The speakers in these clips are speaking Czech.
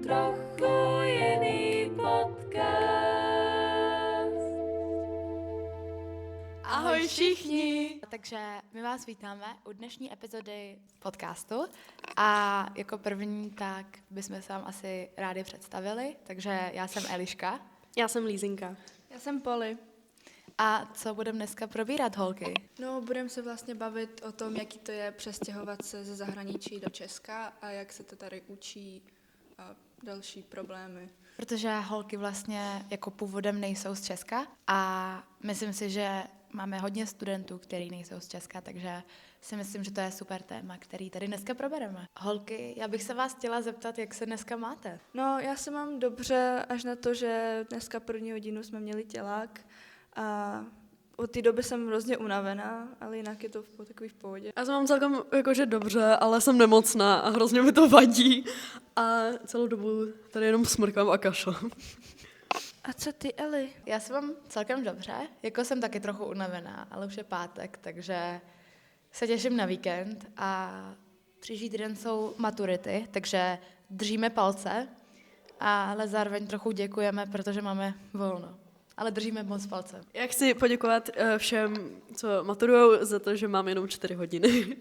Trochu jiný podcast. Ahoj všichni! Takže my vás vítáme u dnešní epizody podcastu a jako první tak bychom se vám asi rádi představili, takže já jsem Eliška. Já jsem Lízinka. Já jsem Poli. A co budeme dneska probírat, holky? No, budeme se vlastně bavit o tom, jaký to je přestěhovat se ze zahraničí do Česka a jak se to tady učí a další problémy. Protože holky vlastně jako původem nejsou z Česka a myslím si, že máme hodně studentů, kteří nejsou z Česka, takže si myslím, že to je super téma, který tady dneska probereme. Holky, já bych se vás chtěla zeptat, jak se dneska máte? No, já se mám dobře, až na to, že dneska první hodinu jsme měli tělák a od té doby jsem hrozně unavená, ale jinak je to takový v pohodě. Já se mám celkem jakože dobře, ale jsem nemocná a hrozně mi to vadí. A celou dobu tady jenom smrkám a kašlám. A co ty, Eli? Já se mám celkem dobře, jako jsem taky trochu unavená, ale už je pátek, takže se těším na víkend a příští týden jsou maturity, takže držíme palce, ale zároveň trochu děkujeme, protože máme volno. Ale držíme moc palce. Já chci poděkovat všem, co maturujou, za to, že mám jenom 4 hodiny.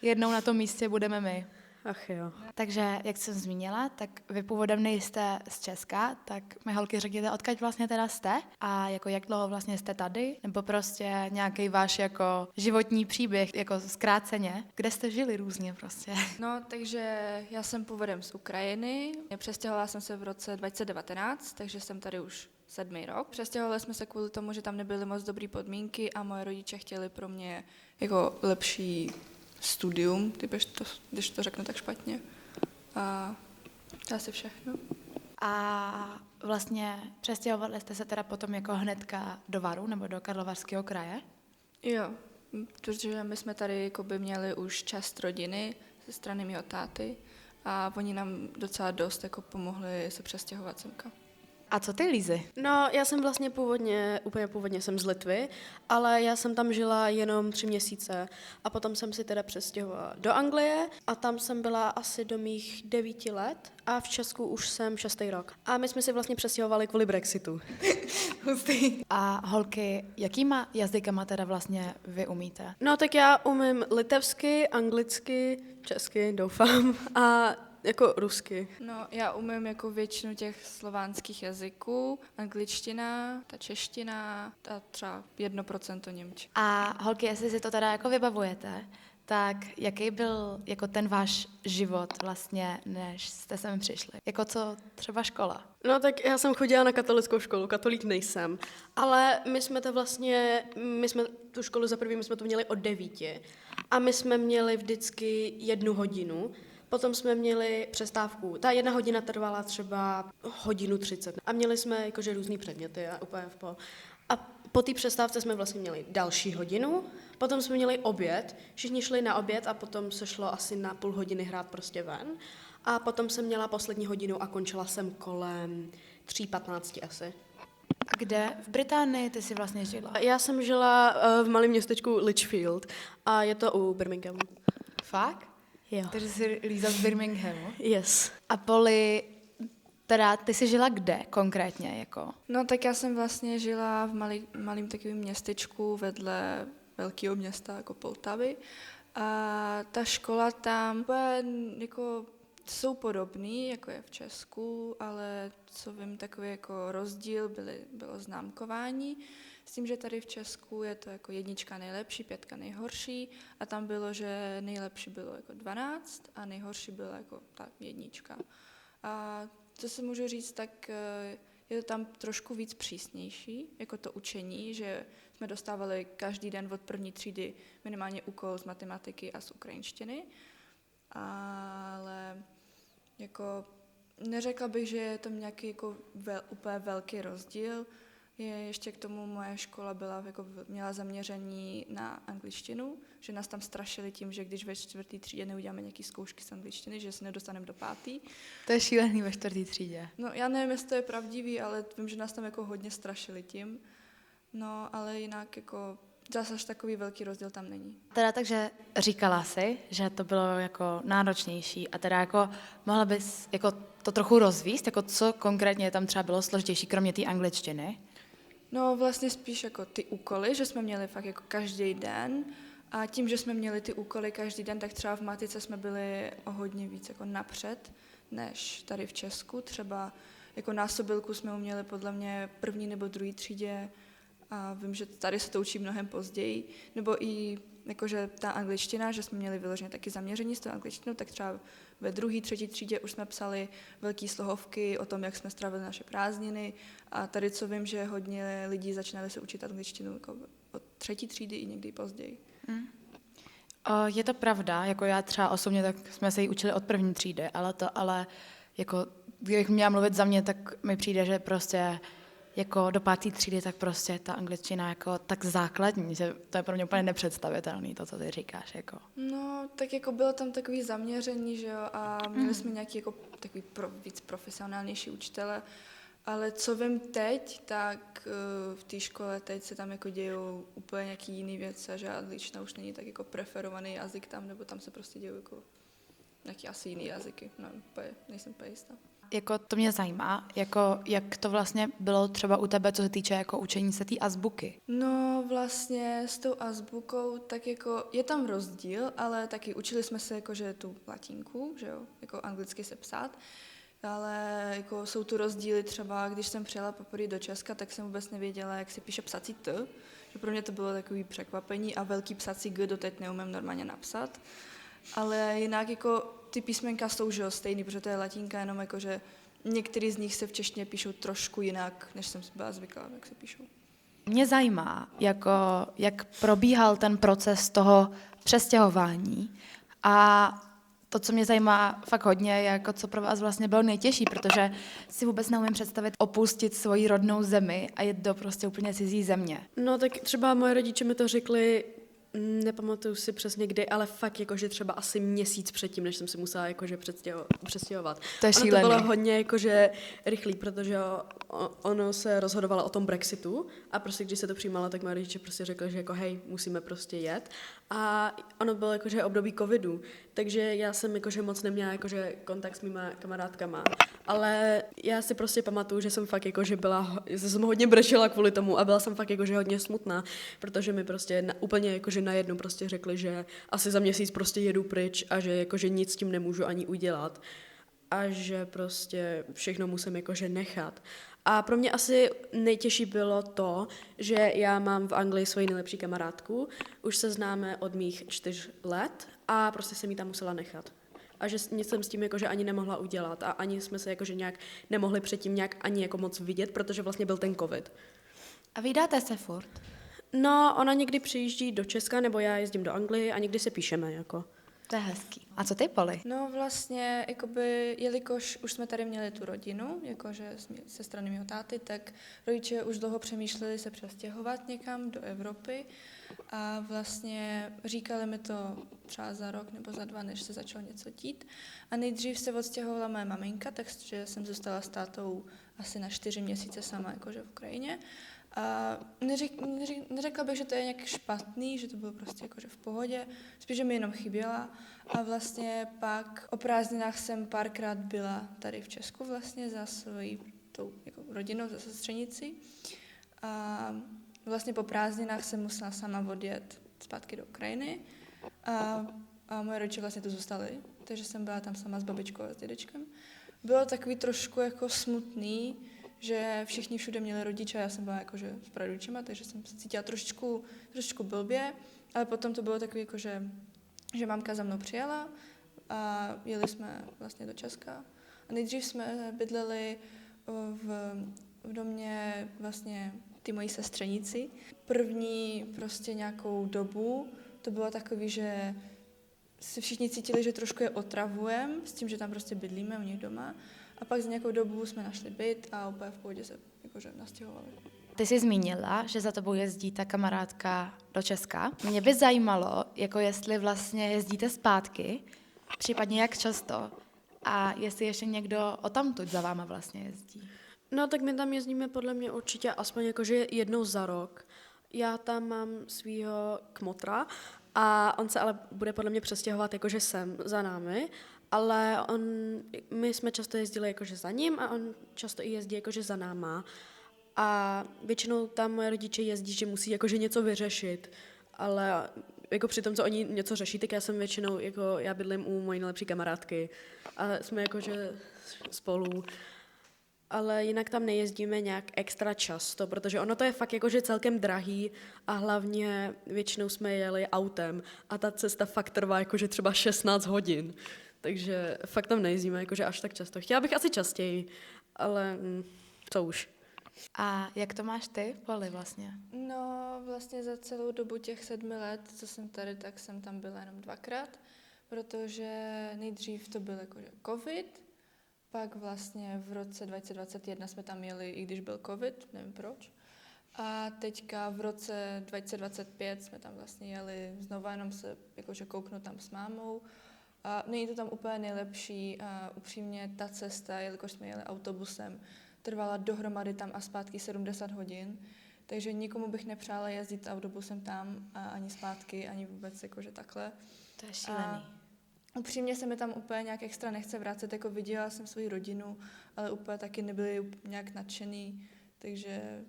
Jednou na tom místě budeme my. Ach jo. Takže, jak jsem zmínila, tak vy původem nejste z Česka, tak mi holky řekněte, odkud vlastně teda jste a jako jak dlouho vlastně jste tady, nebo prostě nějaký váš jako životní příběh, jako zkráceně, kde jste žili různě prostě. No, takže já jsem původem z Ukrajiny. Přestěhovala jsem se v roce 2019, takže jsem tady už 7. rok. Přestěhovali jsme se kvůli tomu, že tam nebyly moc dobré podmínky a moje rodiče chtěli pro mě jako lepší studium, když to řeknu tak špatně. A to asi všechno. A vlastně přestěhovali jste se teda potom jako hnedka do Varu nebo do Karlovarského kraje? Jo, protože my jsme tady jakoby měli už část rodiny ze strany mého táty a oni nám docela dost jako pomohli se přestěhovat semka. A co ty, Lízy? No, já jsem vlastně úplně původně jsem z Litvy, ale já jsem tam žila jenom 3 měsíce a potom jsem si teda přestěhovala do Anglie a tam jsem byla asi do mých 9 let a v Česku už jsem 6. rok. A my jsme si vlastně přestěhovali kvůli Brexitu. Hustý. A holky, jakýma jazykama teda vlastně vy umíte? No, tak já umím litevsky, anglicky, česky, doufám, a jako rusky. No, já umím jako většinu těch slovanských jazyků, angličtina, ta čeština a třeba 1% němčina. A holky, jestli si to teda jako vybavujete, tak jaký byl jako ten váš život vlastně, než jste sem přišli? Jako co třeba škola? No tak já jsem chodila na katolickou školu, katolík nejsem, ale my jsme tu školu za první, my jsme to měli od 9 a my jsme měli vždycky 1 hodinu, potom jsme měli přestávku. Ta 1 hodina trvala třeba 1:30 a měli jsme jakože různý předměty a úplně v pohodě. A po té přestávce jsme vlastně měli další hodinu, potom jsme měli oběd, všichni šli na oběd a potom se šlo asi na půl hodiny hrát prostě ven. A potom jsem měla poslední hodinu a končila jsem kolem 3:15 asi. A kde v Británii ty jsi vlastně žila? Já jsem žila v malém městečku Lichfield a je to u Birminghamu. Fakt? Jo. Takže jsi Líza z Birminghamu. Yes. A Poli, teda ty jsi žila kde konkrétně? Jako? No, tak já jsem vlastně žila v malém takovém městečku vedle velkého města jako Poltavy a ta škola tam jako jsou podobný, jako je v Česku, ale co vím, takový jako rozdíl bylo známkování. S tím, že tady v Česku je to jako 1 nejlepší, 5 nejhorší a tam bylo, že nejlepší bylo jako 12 a nejhorší byla jako ta 1. A co si můžu říct, tak je to tam trošku víc přísnější, jako to učení, že jsme dostávali každý den od 1. třídy minimálně úkol z matematiky a z ukrajinštiny, ale jako neřekla bych, že je to nějaký jako úplně velký rozdíl. Ještě k tomu moje škola měla zaměření na angličtinu, že nás tam strašili tím, že když ve 4. třídě neuděláme nějaké zkoušky z angličtiny, že se nedostaneme do 5. To je šílený ve 4. třídě. No, já nevím, jestli to je pravdivý, ale vím, že nás tam jako hodně strašili tím. No, ale jinak jako zase až takový velký rozdíl tam není. Teda takže říkala jsi, že to bylo jako náročnější a teda jako mohla bys jako to trochu rozvíst? Jako co konkrétně tam třeba bylo složitější, kromě té angličtiny? No vlastně spíš jako ty úkoly, že jsme měli fakt jako každý den a tím, že jsme měli ty úkoly každý den, tak třeba v matice jsme byli o hodně víc jako napřed, než tady v Česku. Třeba jako násobilku jsme uměli podle mě první nebo druhý třídě a vím, že tady se to učí mnohem později. Nebo i jakože ta angličtina, že jsme měli vyloženě taky zaměření s tou angličtinou, tak třeba ve druhé, třetí třídě už jsme psali velké slohovky o tom, jak jsme strávili naše prázdniny a tady co vím, že hodně lidí začínali se učit angličtinu jako od třetí třídy i někdy později. Je to pravda, jako já třeba osobně, tak jsme se ji učili od první třídy, ale jako, kdybych měla mluvit za mě, tak mi přijde, že prostě jako do 5. třídy, tak prostě ta angličtina jako tak základní, že to je pro mě úplně nepředstavitelný, to, co ty říkáš. Jako. No, tak jako bylo tam takový zaměření, že jo, a měli jsme nějaký jako takový víc profesionálnější učitele, ale co vím teď, tak v té škole teď se tam jako dějou úplně nějaký jiný věci, že angličtina už není tak jako preferovaný jazyk tam, nebo tam se prostě dějou jako nějaký asi jiný jazyky, no, nejsem úplně jistá. Jako to mě zajímá, jako jak to vlastně bylo třeba u tebe, co se týče jako učení se té azbuky. No vlastně s tou azbukou, tak jako je tam rozdíl, ale taky učili jsme se jakože tu latinku, že jo, jako anglicky se psát, ale jako jsou tu rozdíly třeba, když jsem přijela poprvé do Česka, tak jsem vůbec nevěděla, jak se píše psací T, že pro mě to bylo takový překvapení a velký psací G doteď neumím normálně napsat, ale jinak jako ty písmenka jsou že stejný, protože to je latinka, jenom jako, že některý z nich se v češtině píšou trošku jinak, než jsem si byla zvyklá, jak se píšou. Mě zajímá, jako, jak probíhal ten proces toho přestěhování a to, co mě zajímá fakt hodně, je jako co pro vás vlastně bylo nejtěžší, protože si vůbec neumím představit opustit svoji rodnou zemi a jít do prostě úplně cizí země. No tak třeba moje rodiče mi to řekli, nepamatuju si přesně kdy, ale fakt jakože třeba asi měsíc předtím, než jsem si musela jakože přestěhovat. To je Ono šílený. to bylo hodně jakože rychlý, protože ono se rozhodovalo o tom Brexitu a prostě když se to přijímalo, tak moje rodiče prostě řekli, že jako hej, musíme prostě jet. A ono bylo jakože období covidu, takže já jsem jakože moc neměla jakože kontakt s mýma kamarádkama, ale já si prostě pamatuju, že jsem fakt jakože že jsem hodně brečela kvůli tomu a byla jsem fakt jakože hodně smutná, protože mi prostě úplně jakože najednou prostě řekli, že asi za měsíc prostě jedu pryč a že jakože nic s tím nemůžu ani udělat a že prostě všechno musím jakože nechat. A pro mě asi nejtěžší bylo to, že já mám v Anglii svoji nejlepší kamarádku, už se známe od mých 4 let a prostě jsem ji tam musela nechat. A že nic jsem s tím jakože ani nemohla udělat a ani jsme se jakože nějak nemohli předtím nějak ani jako moc vidět, protože vlastně byl ten covid. A vydáte se furt? No, ona někdy přijíždí do Česka, nebo já jezdím do Anglie a někdy se píšeme, jako. To je hezký. A co ty, Poli? No vlastně, jakoby, jelikož už jsme tady měli tu rodinu, jakože se strany mého táty, tak rodiče už dlouho přemýšleli se přestěhovat někam do Evropy a vlastně říkali mi to třeba za rok nebo za 2, než se začalo něco dít. A nejdřív se odstěhovala moje maminka, takže jsem zůstala s tátou asi na 4 měsíce sama jakože v Ukrajině. A neřekla bych, že to je nějak špatný, že to bylo prostě jakože v pohodě, spíš, že mi jenom chyběla. A vlastně pak o prázdninách jsem párkrát byla tady v Česku vlastně za svojí tou jako rodinou, za sestřenici. A vlastně po prázdninách jsem musela sama odjet zpátky do Ukrajiny. A moje rodiče vlastně tu zůstali, takže jsem byla tam sama s babičkou a s dědečkem. Bylo takový trošku jako smutný, že všichni všude měli rodiče, já jsem byla jakože s prarodičema, takže jsem se cítila trošičku blbě, ale potom to bylo takový jako, že mamka za mnou přijela a jeli jsme vlastně do Česka. A nejdřív jsme bydleli v domě vlastně ty mojí sestřenici. První prostě nějakou dobu to bylo takový, že si všichni cítili, že trošku je otravujeme s tím, že tam prostě bydlíme u nich doma. A pak za nějakou dobu jsme našli byt a úplně v pohodě se jakože nastěhovali. Ty jsi zmínila, že za tebou jezdí ta kamarádka do Česka. Mě by zajímalo, jako jestli vlastně jezdíte zpátky, případně jak často a jestli ještě někdo odtamtud za váma vlastně jezdí. No tak my tam jezdíme podle mě určitě aspoň jakože jednou za rok. Já tam mám svýho kmotra a on se ale bude podle mě přestěhovat jakože sem za námi. ale my jsme často jezdili jakože za ním a on často i jezdí jakože za náma. A většinou tam moje rodiče jezdí, že musí jakože něco vyřešit, ale jako při tom, co oni něco řeší, tak já jsem většinou, jako já bydlím u mojí nejlepší kamarádky a jsme jakože spolu. Ale jinak tam nejezdíme nějak extra často, protože ono to je fakt jakože celkem drahý a hlavně většinou jsme jeli autem a ta cesta fakt trvá jakože třeba 16 hodin. Takže fakt tam nejezdíme jakože až tak často. Chtěla bych asi častěji, ale co už. A jak to máš ty, Poli, vlastně? No, vlastně za celou dobu těch 7 let, co jsem tady, tak jsem tam byla jenom 2krát, protože nejdřív to byl jakože covid, pak vlastně v roce 2021 jsme tam jeli, i když byl covid, nevím proč. A teďka v roce 2025 jsme tam vlastně jeli znova jenom se jakože kouknout tam s mámou. A není to tam úplně nejlepší a upřímně ta cesta, jelikož jsme jeli autobusem, trvala dohromady tam a zpátky 70 hodin, takže nikomu bych nepřála jezdit autobusem tam a ani zpátky, ani vůbec jakože takhle. To je šílený. A upřímně se mi tam úplně nějak extra nechce vracet, jako viděla jsem svoji rodinu, ale úplně taky nebyli nějak nadšený, takže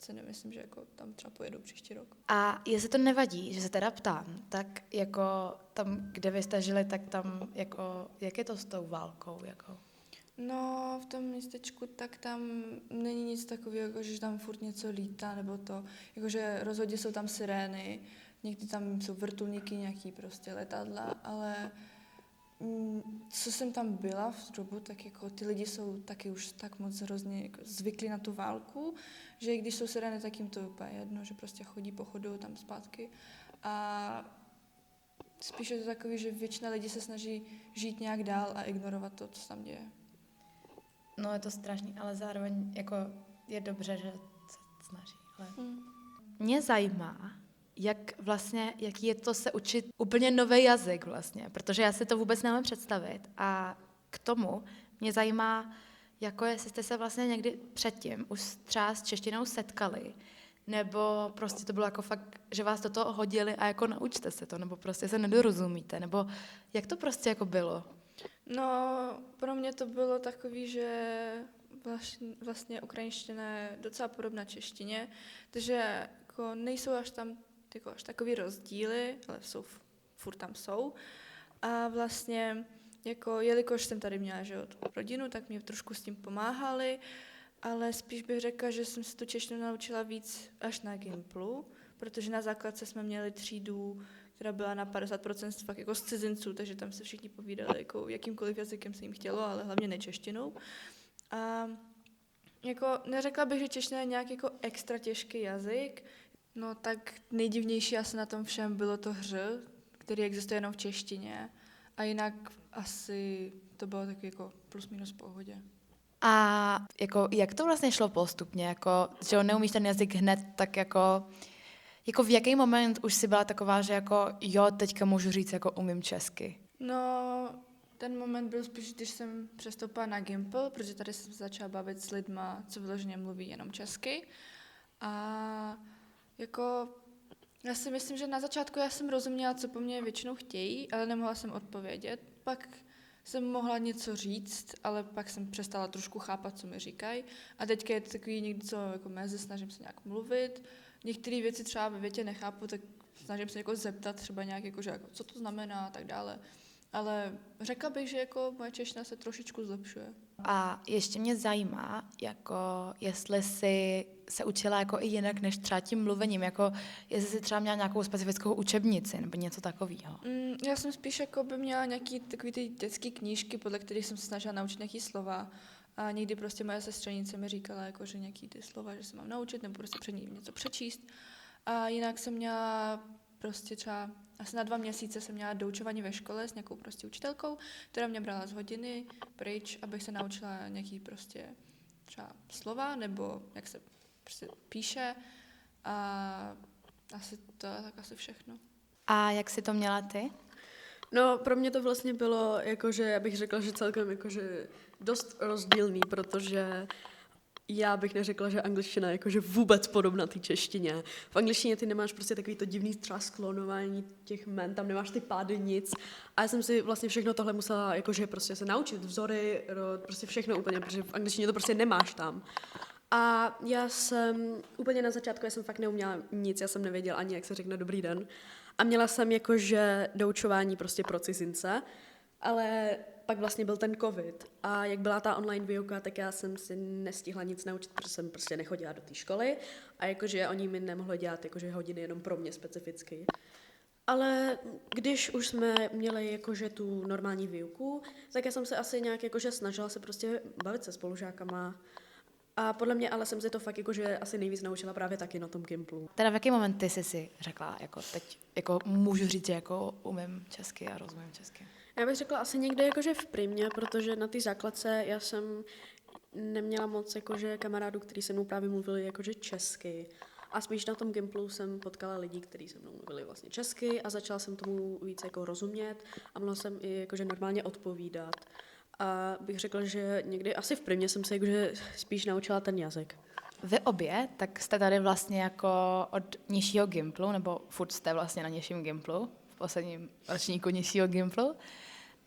si nemyslím, že jako tam třeba pojedu příští rok. A jestli to nevadí, že se teda ptám, tak jako tam, kde vy jste žili, tak tam jako, jak je to s tou válkou, jako? No, v tom městečku tak tam není nic takového, jako že tam furt něco lítá, nebo to, jakože rozhodně jsou tam sirény, někdy tam jsou vrtulníky, nějaký prostě letadla, ale co jsem tam byla v dobu, tak jako ty lidi jsou taky už tak moc hrozně jako zvyklí na tu válku, že i když jsou sirény, tak jim to je úplně jedno, že prostě chodí po chodu tam zpátky. A spíš je to takový, že většina lidí se snaží žít nějak dál a ignorovat to, co se tam děje. No je to strašný, ale zároveň jako je dobře, že se snaží. Ale... Mě zajímá, jaký je to se učit úplně nový jazyk vlastně, protože já si to vůbec nemám představit a k tomu mě zajímá, jako jestli jste se vlastně někdy předtím už třeba s češtinou setkali, nebo prostě to bylo jako fakt, že vás do toho hodili a jako naučte se to, nebo prostě se nedorozumíte, nebo jak to prostě jako bylo? No, pro mě to bylo takový, že vlastně ukrajinština je docela podobná češtině, takže jako nejsou až tam jako až takový rozdíly, ale furt tam jsou. A vlastně, jako, jelikož jsem tady měla že, tu rodinu, tak mě trošku s tím pomáhali, ale spíš bych řekla, že jsem se tu češtinu naučila víc až na Gimplu, protože na základce jsme měli třídu, která byla na 50% fakt jako z cizinců, takže tam se všichni povídali jako jakýmkoliv jazykem se jim chtělo, ale hlavně nečeštinou. A jako neřekla bych, že čeština je nějak jako extra těžký jazyk. No tak nejdivnější asi na tom všem bylo to hř, který existuje jenom v češtině. A jinak asi to bylo taky jako plus minus v pohodě. A jako, jak to vlastně šlo postupně? Jako, že neumíš ten jazyk hned, tak jako v jaký moment už si byla taková, že jako jo, teďka můžu říct, jako umím česky? No, ten moment byl spíš, když jsem přestoupila na Gimpl, protože tady jsem se začala bavit s lidma, co vyloženě mluví jenom česky. A jako, já si myslím, že na začátku já jsem rozuměla, co po mně většinou chtějí, ale nemohla jsem odpovědět. Pak jsem mohla něco říct, ale pak jsem přestala trošku chápat, co mi říkají. A teďka je to takový někdy, co jako mezi, snažím se nějak mluvit. Některé věci třeba ve větě nechápu, tak snažím se jako zeptat třeba nějak, jako, že jako, co to znamená a tak dále. Ale řekla bych, že jako moje čeština se trošičku zlepšuje. A ještě mě zajímá, jako jestli jsi se učila jako i jinak než třeba tím mluvením, jako jestli jsi třeba měla nějakou specifickou učebnici nebo něco takového. Já jsem spíš jako by měla nějaký takový ty dětské knížky, podle kterých jsem se snažila naučit nějaký slova. A někdy prostě moje sestřenice mi říkala, jako, že nějaký ty slova, že se mám naučit, nebo prostě před ní něco přečíst. A jinak jsem měla prostě třeba asi na 2 měsíce jsem měla doučování ve škole s nějakou prostě učitelkou, která mě brala z hodiny pryč, abych se naučila nějaký prostě třeba slova, nebo jak se prostě píše. A asi to je tak asi všechno. A jak jsi to měla ty? No, pro mě to vlastně bylo, jakože, já bych řekla, že celkem jakože dost rozdílný, protože Já bych neřekla, že angličtina je jakože vůbec podobná té češtině. V angličtině ty nemáš prostě takový to divný třeba sklonování těch jmen, tam nemáš ty pády, nic. A já jsem si vlastně všechno tohle musela jakože prostě se naučit, vzory, rod, prostě všechno úplně, protože v angličtině to prostě nemáš tam. A já jsem úplně na začátku, já jsem fakt neuměla nic, já jsem nevěděla ani, jak se řekne dobrý den. A měla jsem jakože doučování prostě pro cizince, ale pak vlastně byl ten covid a jak byla ta online výuka, tak já jsem si nestihla nic naučit, protože jsem prostě nechodila do té školy a jakože oni mi nemohli dělat jakože hodiny jenom pro mě specificky. Ale když už jsme měli jakože tu normální výuku, tak já jsem se asi nějak jakože snažila se prostě bavit se spolužákama. A podle mě ale jsem si to fakt jakože asi nejvíc naučila právě taky na tom Gimplu. Teda v jaký moment ty jsi si řekla, jako teď, jako můžu říct, že jako umím česky a rozumím česky? Já bych řekla asi někde jakože v primě, protože na té základce já jsem neměla moc jakože kamarádů, kteří se mnou právě mluvili jakože česky. A spíš na tom Gimplu jsem potkala lidi, kteří se mnou mluvili vlastně česky a začala jsem tomu víc jako rozumět a mohla jsem i jakože normálně odpovídat. A bych řekla, že někdy asi v primě jsem se jakože spíš naučila ten jazyk. Vy obě, tak jste tady vlastně jako od nižšího Gimplu, nebo furt jste vlastně na nižším Gimplu, v posledním ročníku nižšího Gimplu.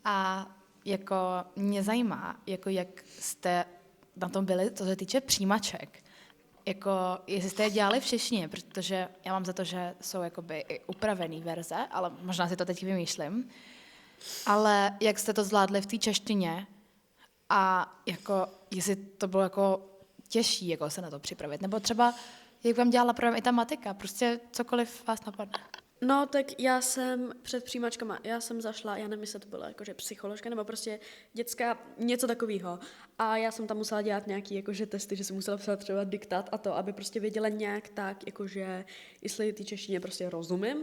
A jako mě zajímá, jako jak jste na tom byli, co se týče přijímaček. Jako, jestli jste je dělali v češtině, protože já mám za to, že jsou jakoby i upravený verze, ale možná si to teď vymýšlím. Ale jak jste to zvládli v té češtině a jako, jestli to bylo jako těžší jako se na to připravit, nebo třeba jak vám dělala problém i ta matika, prostě cokoliv vás napadne. No, tak já jsem před přijímačkama, já jsem zašla, já nevím, jestli to byla jakože psycholožka nebo prostě dětská, něco takového. A já jsem tam musela dělat nějaký jakože testy, že jsem musela psát třeba diktát a to, aby prostě věděla nějak tak, jakože jestli ty češtině prostě rozumím.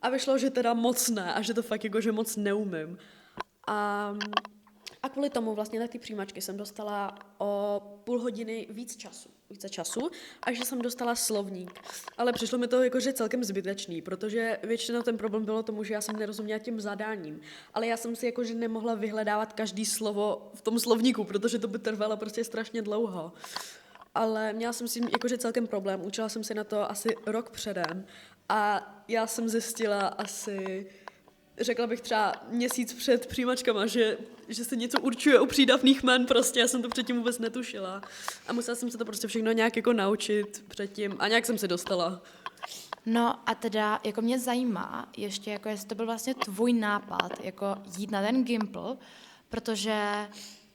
A vyšlo, že teda moc ne a že to fakt jakože moc neumím. A kvůli tomu vlastně na ty přijímačky jsem dostala o půl hodiny více času a že jsem dostala slovník. Ale přišlo mi to jakože celkem zbytečný, protože většinou ten problém bylo tomu, že já jsem nerozuměla těm zadáním. Ale já jsem si jakože nemohla vyhledávat každý slovo v tom slovníku, protože to by trvalo prostě strašně dlouho. Ale měla jsem s tím jakože celkem problém. Učila jsem si na to asi rok předem a já jsem zjistila asi, řekla bych třeba měsíc před přijímačkama, že se něco určuje u přídavných jmen, prostě já jsem to předtím vůbec netušila. A musela jsem se to prostě všechno nějak jako naučit předtím a nějak jsem se dostala. No a teda jako mě zajímá ještě, jako jestli to byl vlastně tvůj nápad, jako jít na ten Gimpl, protože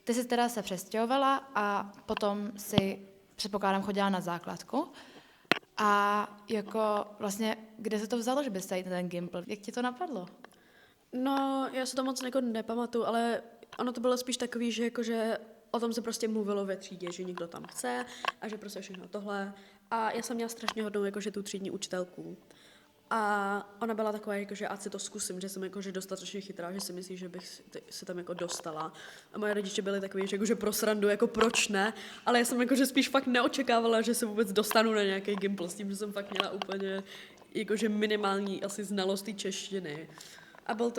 ty jsi teda se přestěhovala a potom si, předpokládám, chodila na základku. A jako vlastně, kde se to vzalo, že byste jít na ten Gimpl? Jak ti to napadlo? No, já se to moc jako nepamatuju, ale ono to bylo spíš takový, že jakože o tom se prostě mluvilo ve třídě, že někdo tam chce a že prostě všechno tohle. A já jsem měla strašně hodnou jakože tu třídní učitelku. A ona byla taková, jakože ať si to zkusím, že jsem jakože dostatečně chytrá, že si myslí, že bych se tam jako dostala. A moje rodiče byli takový, že jakože pro srandu, jako proč ne, ale já jsem jakože spíš fakt neočekávala, že se vůbec dostanu na nějaký Gimpl, s tím, že jsem fakt měla úplně jakože minimální asi znalost té češtiny. A bylo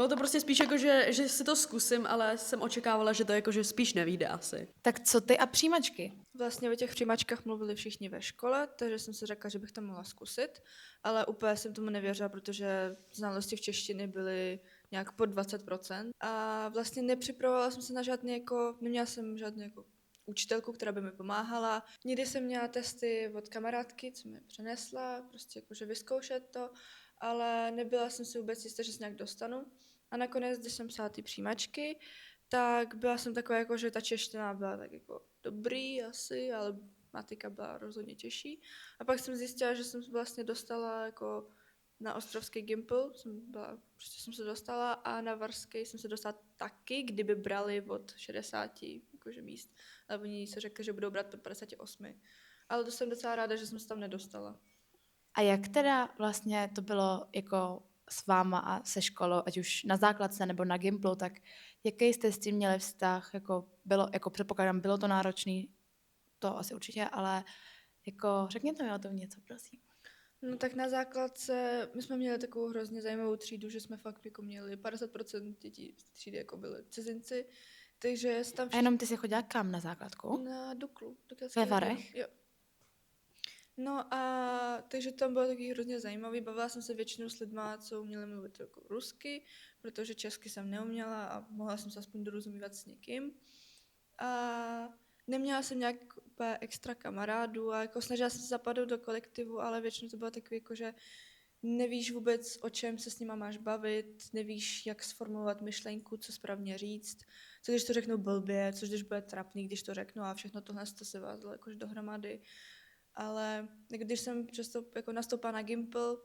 to prostě spíš jako, že si to zkusím, ale jsem očekávala, že to jakože spíš nevyjde asi. Tak co ty a přijímačky? Vlastně o těch přijímačkách mluvili všichni ve škole, takže jsem si řekla, že bych to mohla zkusit, ale úplně jsem tomu nevěřila, protože znalosti v češtině byly nějak pod 20%. A vlastně nepřipravovala jsem se na žádný jako, neměla jsem žádnou jako učitelku, která by mi pomáhala. Někdy jsem měla testy od kamarádky, co mi přinesla, prostě jakože vyzkoušet to, ale nebyla jsem si vůbec jistá, že se nějak dostanu. A nakonec, když jsem psala ty přijímačky, tak byla jsem taková, jako, že ta čeština byla tak jako dobrý asi, ale matika byla rozhodně těžší. A pak jsem zjistila, že jsem vlastně dostala jako na ostrovský Gimpl, prostě jsem se dostala a na varský jsem se dostala taky, kdyby brali od 60 jakože míst. Ale oni se řekli, že budou brát od 58. Ale to jsem docela ráda, že jsem se tam nedostala. A jak teda vlastně to bylo jako s váma a se školou, ať už na základce nebo na Gimplu, tak jaký jste s tím měli vztah? Jako předpokládám, bylo to náročný, to asi určitě, ale jako řekněte mi o tom něco, prosím. No tak na základce my jsme měli takovou hrozně zajímavou třídu, že jsme fakt jako měli 50% dětí z třídy jako byly cizinci, Takže jsem tam A jenom ty jsi chodila kam na základku? na Duklu. Ve Varech? Jo. No a takže tam bylo taky hrozně zajímavý. Bavila jsem se většinou s lidma, co uměli mluvit jako rusky, protože česky jsem neuměla a mohla jsem se aspoň dorozumívat s někým. A neměla jsem nějak úplně extra kamarádů a jako snažila jsem se zapadnout do kolektivu, ale většinou to bylo takový, jako že nevíš vůbec, o čem se s nima máš bavit, nevíš, jak sformulovat myšlenku, co správně říct, co když to řeknu blbě, co když bude trapný, když to řeknu a všechno tohle to se vázlo jakož dohromady. Ale když jsem často jako nastoupila na Gimpl,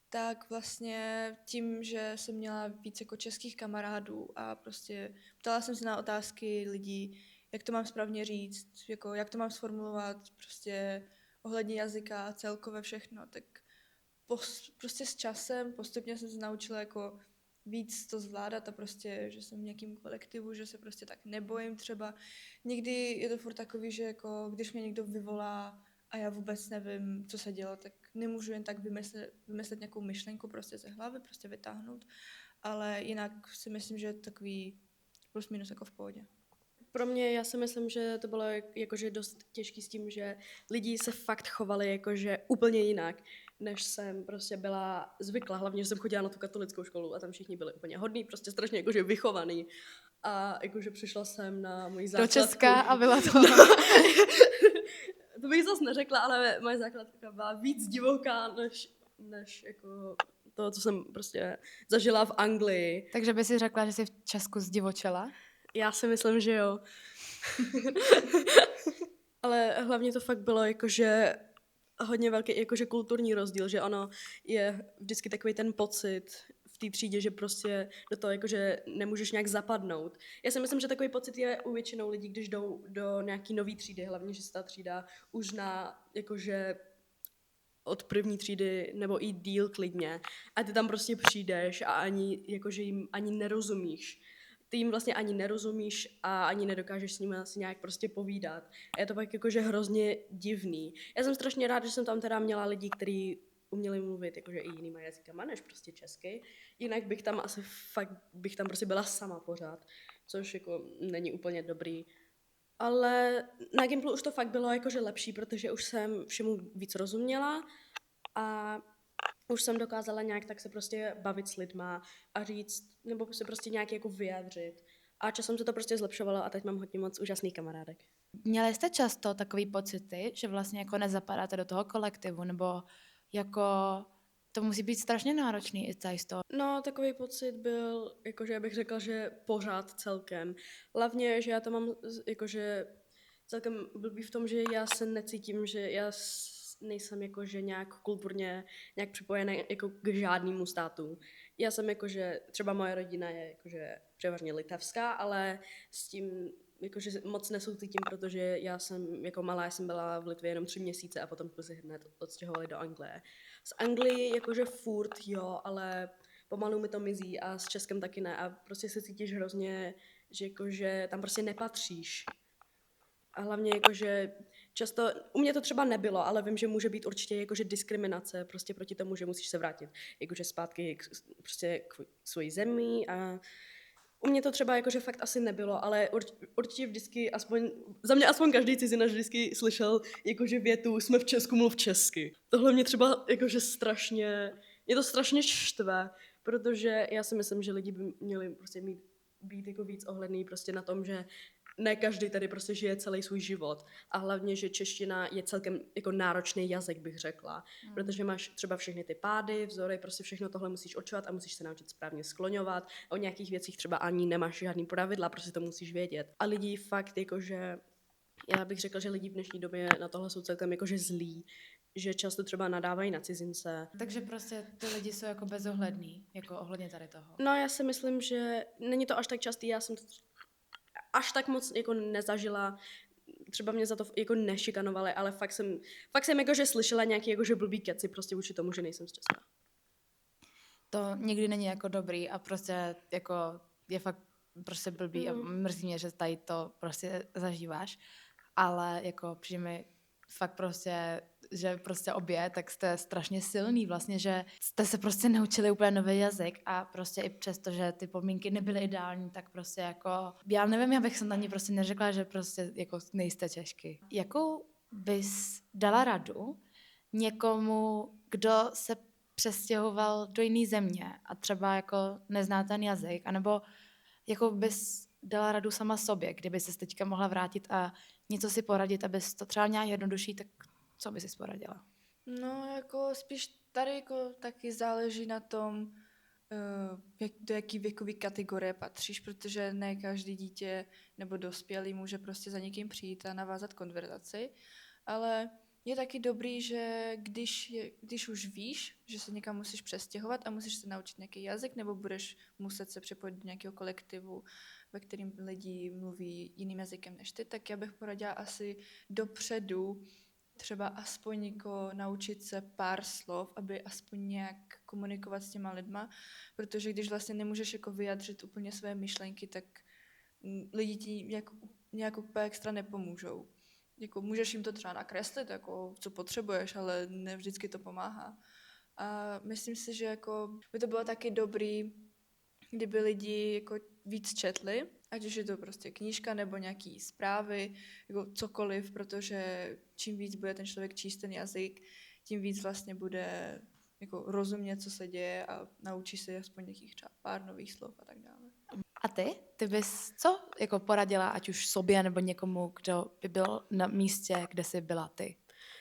tak vlastně tím, že jsem měla víc jako českých kamarádů a prostě ptala jsem se na otázky lidí, jak to mám správně říct, jako jak to mám sformulovat, prostě ohledně jazyka, celkově všechno, tak prostě s časem postupně jsem se naučila jako víc to zvládat a prostě, že jsem v nějakým kolektivu, že se prostě tak nebojím třeba. Někdy je to furt takový, že jako když mě někdo vyvolá a já vůbec nevím, co se dělo, tak nemůžu jen tak vymyslet nějakou myšlenku prostě ze hlavy, prostě vytáhnout, ale jinak si myslím, že je takový plus minus jako v pohodě. Pro mě, já si myslím, že to bylo jakože dost těžký s tím, že lidi se fakt chovali jakože úplně jinak, než jsem prostě byla zvyklá. Hlavně, že jsem chodila na tu katolickou školu a tam všichni byli úplně hodní, prostě strašně jakože vychovaný. A jakože přišla jsem na můj Do základku. Česka a byla to... To bych zase neřekla, ale moje základka byla víc divoká, než jako to, co jsem prostě zažila v Anglii. Takže by si řekla, že jsi v Česku zdivočela? Já si myslím, že jo. Ale hlavně to fakt bylo jakože hodně velký jakože kulturní rozdíl, že ono je vždycky takový ten pocit v té třídě, že prostě do toho jakože nemůžeš nějak zapadnout. Já si myslím, že takový pocit je u většinou lidí, když jdou do nějaký nový třídy, hlavně, že se ta třída už na jakože od první třídy nebo i díl klidně a ty tam prostě přijdeš a ani jakože jim ani nerozumíš. Ty jim vlastně ani nerozumíš a ani nedokážeš s nimi asi nějak prostě povídat. A je to pak jakože hrozně divný. Já jsem strašně ráda, že jsem tam teda měla lidi, kteří uměli mluvit jakože i jinýma jazykama než prostě česky. Jinak bych tam asi fakt, bych tam prostě byla sama pořád, což jako není úplně dobrý. Ale na Gimplu už to fakt bylo jakože lepší, protože už jsem všemu víc rozuměla a už jsem dokázala nějak tak se prostě bavit s lidma a říct, nebo se prostě nějak jako vyjádřit. A časem se to prostě zlepšovalo a teď mám hodně moc úžasných kamarádek. Měli jste často takový pocity, že vlastně jako nezapadáte do toho kolektivu, nebo jako to musí být strašně náročný i tady z toho. No, takový pocit byl, jakože já bych řekla, že pořád celkem. Hlavně, že já to mám jakože celkem blbý v tom, že já se necítím, že já nejsem jakože nějak kulturně nějak připojená jako k žádnému státu. Já jsem jakože, třeba moje rodina je jakože převážně litevská, ale s tím jakože moc nesoucítím, protože já jsem jako malá, já jsem byla v Litvě jenom 3 měsíce a potom jsme se hned odstěhovali do Anglie. Z Anglii jakože furt jo, ale pomalu mi to mizí a s Českem taky ne a prostě se cítíš hrozně, že jakože tam prostě nepatříš. A hlavně jakože často, u mě to třeba nebylo, ale vím, že může být určitě jakože diskriminace prostě proti tomu, že musíš se vrátit jakože zpátky prostě k svojí zemi a u mě to třeba jakože fakt asi nebylo, ale určitě vždycky, aspoň, za mě aspoň každý cizinec vždycky slyšel jakože větu jsme v Česku, mluv česky. Tohle mě třeba jakože strašně, mě to strašně štve, protože já si myslím, že lidi by měli prostě být jako víc ohledný prostě na tom, že ne každý tady prostě žije celý svůj život. A hlavně, že čeština je celkem jako náročný jazyk, bych řekla. Protože máš třeba všechny ty pády, vzory, prostě všechno tohle musíš očovat a musíš se naučit správně skloňovat. O nějakých věcích třeba ani nemáš žádný pravidla, prostě to musíš vědět. A lidi fakt jakože, já bych řekla, že lidi v dnešní době na tohle jsou celkem jakože zlí, že často třeba nadávají na cizince. Takže prostě ty lidi jsou jako bezohlední, jako ohledně tady toho. No já si myslím, že není to až tak častý, já jsem to až tak moc jako nezažila, třeba mě za to jako nešikanovali, ale fakt jsem jakože slyšela nějaký jakože blbý keci prostě vůči tomu, že nejsem z Česka. To nikdy není jako dobrý a prostě jako je fakt prostě blbý a mrzí mě, že tady to prostě zažíváš, ale jako přijde mi fakt prostě že prostě obě, tak jste strašně silný vlastně, že jste se prostě naučili úplně nový jazyk a prostě i přesto, že ty podmínky nebyly ideální, tak prostě jako, já nevím, já bych se na ní prostě neřekla, že prostě jako nejste Češky. Jakou bys dala radu někomu, kdo se přestěhoval do jiné země a třeba jako nezná ten jazyk, anebo jako bys dala radu sama sobě, kdyby ses teďka mohla vrátit a něco si poradit, abys to třeba nějak jednodušší, tak co bys si poradila? No, jako spíš tady jako taky záleží na tom, do jaký věkové kategorie patříš, protože ne každý dítě nebo dospělý může prostě za někým přijít a navázat konverzaci, ale je taky dobrý, že když už víš, že se někam musíš přestěhovat a musíš se naučit nějaký jazyk nebo budeš muset se připojit do nějakého kolektivu, ve kterým lidi mluví jiným jazykem než ty, tak já bych poradila asi dopředu třeba aspoň jako naučit se pár slov, aby aspoň nějak komunikovat s těma lidma, protože když vlastně nemůžeš jako vyjadřit úplně své myšlenky, tak lidi ti nějak úplně extra nepomůžou. Jako můžeš jim to třeba nakreslit, jako co potřebuješ, ale ne vždycky to pomáhá. A myslím si, že jako by to bylo taky dobrý, kdyby lidi jako víc četli, ať už je to prostě knížka nebo nějaký zprávy, jako cokoliv, protože čím víc bude ten člověk číst ten jazyk, tím víc vlastně bude jako rozumět, co se děje a naučí se aspoň nějakých třeba pár nových slov a tak dále. A ty? Ty bys co jako poradila, ať už sobě nebo někomu, kdo by byl na místě, kde jsi byla ty?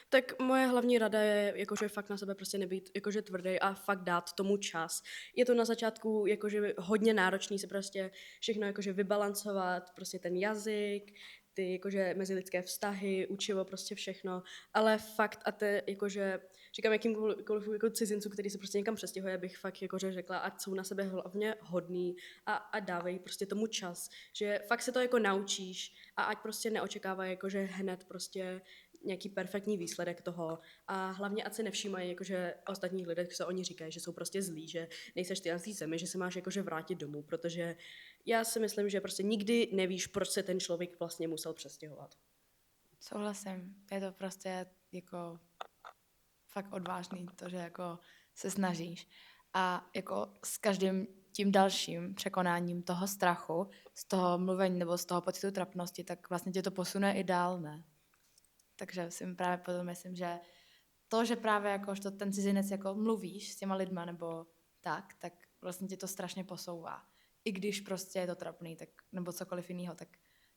Tak moje hlavní rada je, jakože fakt na sebe prostě nebýt jakože tvrdý a fakt dát tomu čas. Je to na začátku jakože hodně náročný se prostě všechno jakože vybalancovat, prostě ten jazyk, ty jakože mezilidské vztahy, učivo, prostě všechno, ale fakt a te jakože říkám jakýmkoliv jako cizincu, který se prostě někam přestěhuje, bych fakt jakože řekla, ať jsou na sebe hlavně hodný a dávej prostě tomu čas, že fakt se to jako naučíš a ať prostě neočekávají jakože hned prostě nějaký perfektní výsledek toho a hlavně ať se nevšímají jakože ostatních lidech, co oni říkají, že jsou prostě zlí, že nejseš ty na té zemi, že se máš jakože vrátit domů, protože já si myslím, že prostě nikdy nevíš, proč se ten člověk vlastně musel přestěhovat. Souhlasím. Je to prostě jako fakt odvážný, to, že jako se snažíš. A jako s každým tím dalším překonáním toho strachu, z toho mluvení nebo z toho pocitu trapnosti, tak vlastně tě to posune i dál, ne? Takže si právě potom myslím, že to, že právě jako že ten cizinec jako mluvíš s těma lidma nebo tak vlastně tě to strašně posouvá. I když prostě je to trapný, tak, nebo cokoliv jiného, tak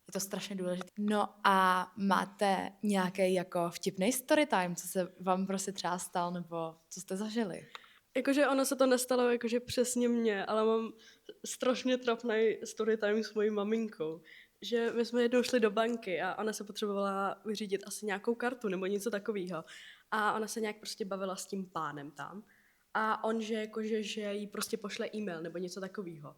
je to strašně důležité. No a máte nějaký jako vtipný storytime, co se vám prostě třeba stal, nebo co jste zažili? Jakože ono se to nestalo jakože přesně mně, ale mám strašně trapný storytime s mojí maminkou. Že my jsme jednou šli do banky a ona se potřebovala vyřídit asi nějakou kartu nebo něco takového. A ona se nějak prostě bavila s tím pánem tam. A on, že jí prostě pošle e-mail nebo něco takového.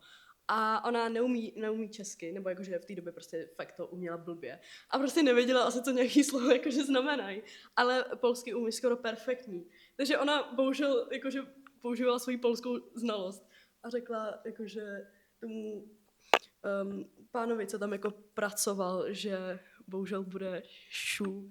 A ona neumí česky, nebo jakože v té době prostě fakt to uměla blbě. A prostě nevěděla asi, co nějaký slovo jakože znamenají. Ale polsky umí skoro perfektní. Takže ona bohužel jakože používala svoji polskou znalost. A řekla jakože tomu pánovi, co tam jako pracoval, že bohužel bude šu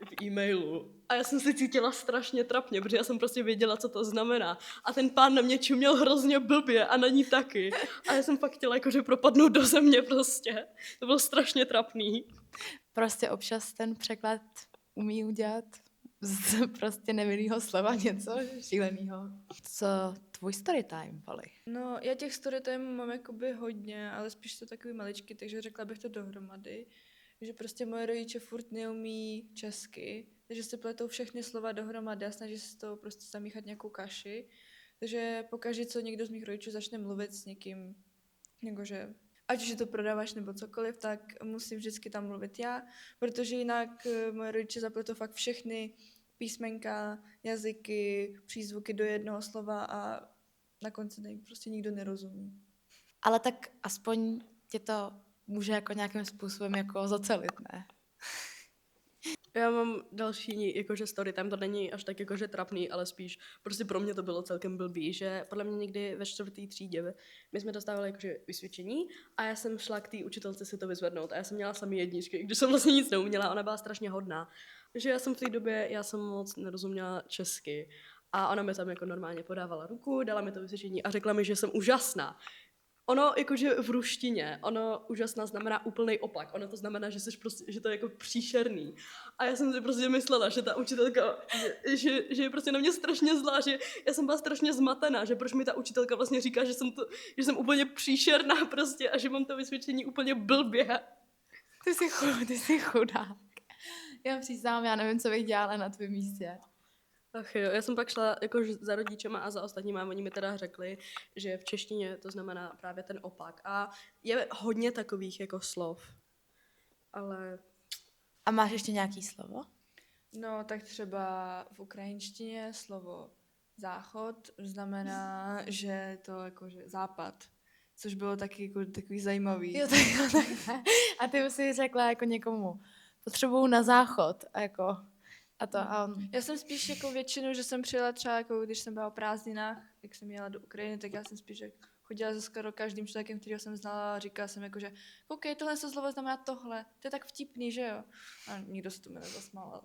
v e-mailu. A já jsem se cítila strašně trapně, protože já jsem prostě věděla, co to znamená. A ten pán na mě čuměl hrozně blbě a na ní taky. A já jsem fakt chtěla jakože propadnout do země prostě. To bylo strašně trapný. Prostě občas ten překlad umí udělat z prostě nevinnýho slova něco šílenýho. Co tvůj storytime, Poli? No, já těch storytimů mám jakoby hodně, ale spíš to takový maličky, takže řekla bych to dohromady. Že prostě moje rodiče furt neumí česky, takže se pletou všechny slova dohromady a snaží se z toho prostě zamíchat nějakou kaši. Takže pokaždé, co někdo z mých rodičů začne mluvit s někým, jakože ať už je to prodáváš nebo cokoliv, tak musím vždycky tam mluvit já, protože jinak moje rodiče zapletou fakt všechny písmenka, jazyky, přízvuky do jednoho slova a na konci prostě nikdo nerozumí. Ale tak aspoň tě to může jako nějakým způsobem jako zacelit, ne? Já mám další jakože storytime, to není až tak jakože trapný, ale spíš prostě pro mě to bylo celkem blbý, že podle mě někdy ve 4. třídě my jsme dostávali jakože vysvědčení a já jsem šla k té učitelce si to vyzvednout a já jsem měla samý jedničky, když jsem vlastně nic neuměla, ona byla strašně hodná. že já jsem v té době, já jsem moc nerozuměla česky a ona mi tam jako normálně podávala ruku, dala mi to vysvětlení a řekla mi, že jsem úžasná. Ono, jakože v ruštině, ono úžasná znamená úplný opak. Ono to znamená, že, že to je jako příšerný. A já jsem si prostě myslela, že ta učitelka, že je prostě na mě strašně zlá, že já jsem byla strašně zmatená, že proč mi ta učitelka vlastně říká, že jsem úplně příšerná prostě a že mám to vysvědčení úplně blbě. Ty jsi chudák. Já přísám, já nevím, co bych dělala na tvém místě. Ach jo, já jsem pak šla jako za rodičema a za ostatníma a oni mi teda řekli, že v češtině to znamená právě ten opak. A je hodně takových jako slov, ale... A máš ještě nějaký slovo? No, tak třeba v ukrajinštině slovo záchod znamená, že to jakože západ, což bylo taky jako takový zajímavý. Jo, tak. A ty už jsi řekla jako někomu, potřebuju na záchod, a on... Já jsem spíš jako většinou, že jsem přijela třeba, jako když jsem byla o prázdninách, jak jsem jela do Ukrajiny, tak já jsem spíš chodila se skoro každým člověkem, kterého jsem znala a říkala jsem jako, že OK, tohle se slovo znamená tohle, to je tak vtipný, že jo? A nikdo se to mi nezasmál.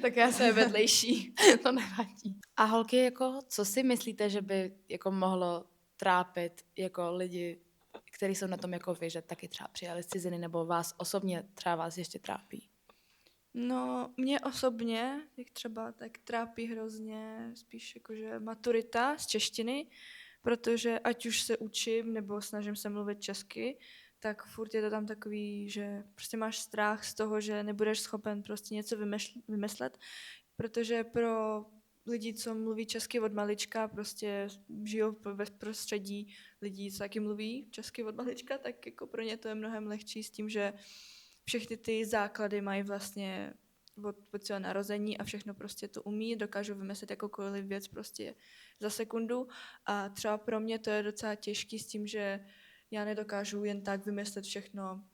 Tak já jsem vedlejší, to nevadí. A holky, jako, co si myslíte, že by jako mohlo trápit jako lidi, kteří jsou na tom jako vy, že taky třeba přijali z ciziny, nebo vás osobně třeba vás ještě trápí? No, mě osobně, jak třeba, tak trápí hrozně spíš jakože maturita z češtiny, protože ať už se učím nebo snažím se mluvit česky, tak furt je to tam takový, že prostě máš strach z toho, že nebudeš schopen prostě něco vymyslet, protože pro lidi, co mluví česky od malička, prostě žijou ve prostředí lidí, co taky mluví česky od malička, tak jako pro ně to je mnohem lehčí s tím, že všechny ty základy mají vlastně od svého narození a všechno prostě to umí, dokážou vymyslet jakoukoliv věc prostě za sekundu a třeba pro mě to je docela těžký s tím, že já nedokážu jen tak vymyslet všechno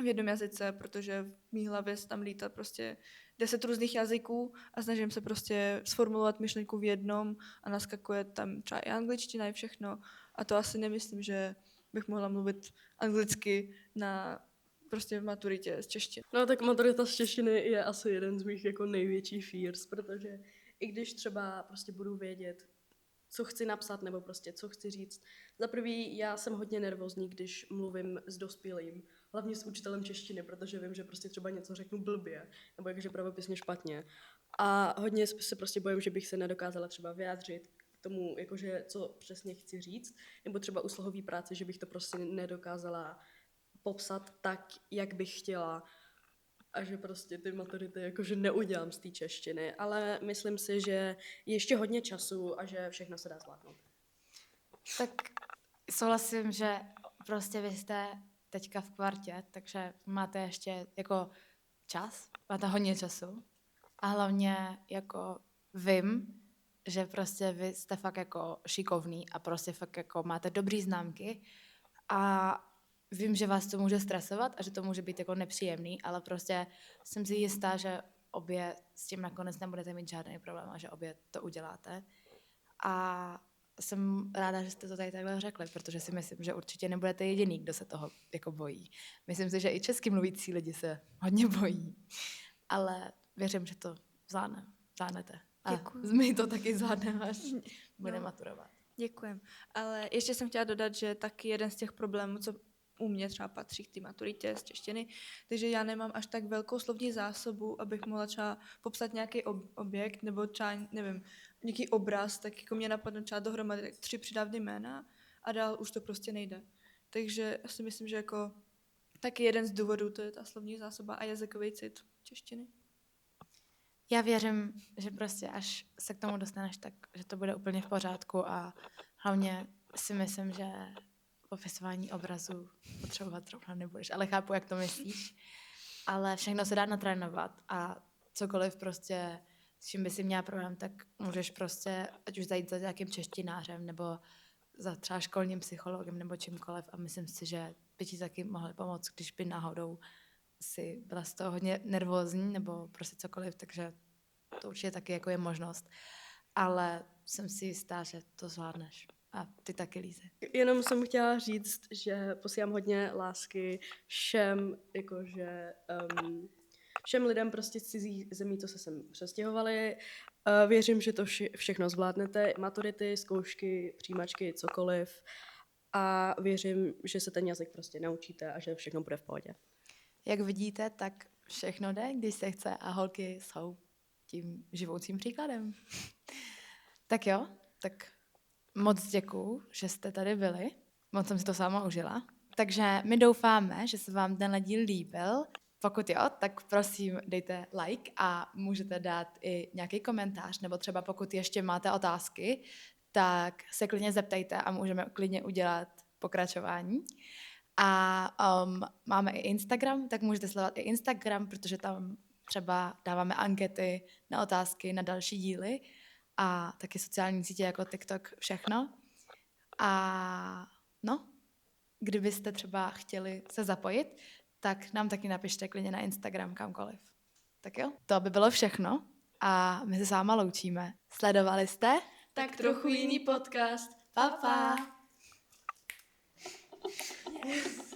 v jednom jazyce, protože v mý hlavě se tam lítá prostě 10 různých jazyků a snažím se prostě sformulovat myšlenku v jednom a naskakuje tam třeba i angličtina i všechno a to asi nemyslím, že bych mohla mluvit anglicky na prostě v maturitě z češtiny. No tak maturita z češtiny je asi jeden z mých jako největších fears, protože i když třeba prostě budu vědět, co chci napsat nebo prostě co chci říct. Za prvý, já jsem hodně nervózní, když mluvím s dospělým, hlavně s učitelem češtiny, protože vím, že prostě třeba něco řeknu blbě, nebo jakože pravopisně špatně. A hodně se prostě bojím, že bych se nedokázala třeba vyjádřit k tomu, jakože co přesně chci říct, nebo třeba u slohový práce, že bych to prostě nedokázala popsat tak, jak bych chtěla a že prostě ty maturity jakože neudělám z té češtiny, ale myslím si, že ještě hodně času a že všechno se dá zvládnout. Tak souhlasím, že prostě vy jste teďka v kvartě, takže máte ještě jako čas, máte hodně času a hlavně jako vím, že prostě vy jste fakt jako šikovný a prostě fakt jako máte dobrý známky a vím, že vás to může stresovat a že to může být jako nepříjemný, ale prostě jsem si jistá, že obě s tím nakonec nebudete mít žádný problém a že obě to uděláte. A jsem ráda, že jste to tady takhle řekli, protože si myslím, že určitě nebudete jediný, kdo se toho jako bojí. Myslím si, že i česky mluvící lidi se hodně bojí, ale věřím, že to zvládnete. A Děkuji. my to taky zvládneme, až budeme maturovat. Děkujem. Ale ještě jsem chtěla dodat, že taky jeden z těch problémů, co u mě třeba patří k té maturitě z češtiny, takže já nemám až tak velkou slovní zásobu, abych mohla třeba popsat nějaký objekt nebo třeba, nevím, nějaký obraz, tak jako mě napadne třeba dohromady tak 3 přidávné jména a dál už to prostě nejde. Takže já si myslím, že jako taky jeden z důvodů to je ta slovní zásoba a jazykový cit češtiny. Já věřím, že prostě až se k tomu dostaneš, tak že to bude úplně v pořádku a hlavně si myslím, že popisování obrazu potřebovat zrovna nebudeš, ale chápu, jak to myslíš. Ale všechno se dá natrénovat a cokoliv prostě, s čím by si měla problém, tak můžeš prostě, ať už zajít za nějakým češtinářem nebo za třeba školním psychologem nebo čímkoliv a myslím si, že by ti taky mohli pomoct, když by náhodou si byla z toho hodně nervózní nebo prostě cokoliv, takže to určitě taky jako je možnost. Ale jsem si jistá, že to zvládneš. A ty taky, Líze. Jenom jsem chtěla říct, že posílám hodně lásky všem, jakože všem lidem prostě z cizí zemí, co se sem přestěhovali. Věřím, že to všechno zvládnete, maturity, zkoušky, přijímačky, cokoliv. A věřím, že se ten jazyk prostě naučíte a že všechno bude v pohodě. Jak vidíte, tak všechno jde, když se chce a holky jsou tím živoucím příkladem. Tak jo, tak moc děkuju, že jste tady byli. Moc jsem si to sama užila. Takže my doufáme, že se vám tenhle díl líbil. Pokud jo, tak prosím dejte like a můžete dát i nějaký komentář, nebo třeba pokud ještě máte otázky, tak se klidně zeptejte a můžeme klidně udělat pokračování. A máme i Instagram, tak můžete sledovat i Instagram, protože tam třeba dáváme ankety na otázky na další díly a taky sociální sítě jako TikTok, všechno. A no, kdybyste třeba chtěli se zapojit, tak nám taky napište klidně na Instagram kamkoliv. Tak jo, to by bylo všechno a my se s váma loučíme. Sledovali jste? Tak trochu jiný podcast. Pa, pa. Yes.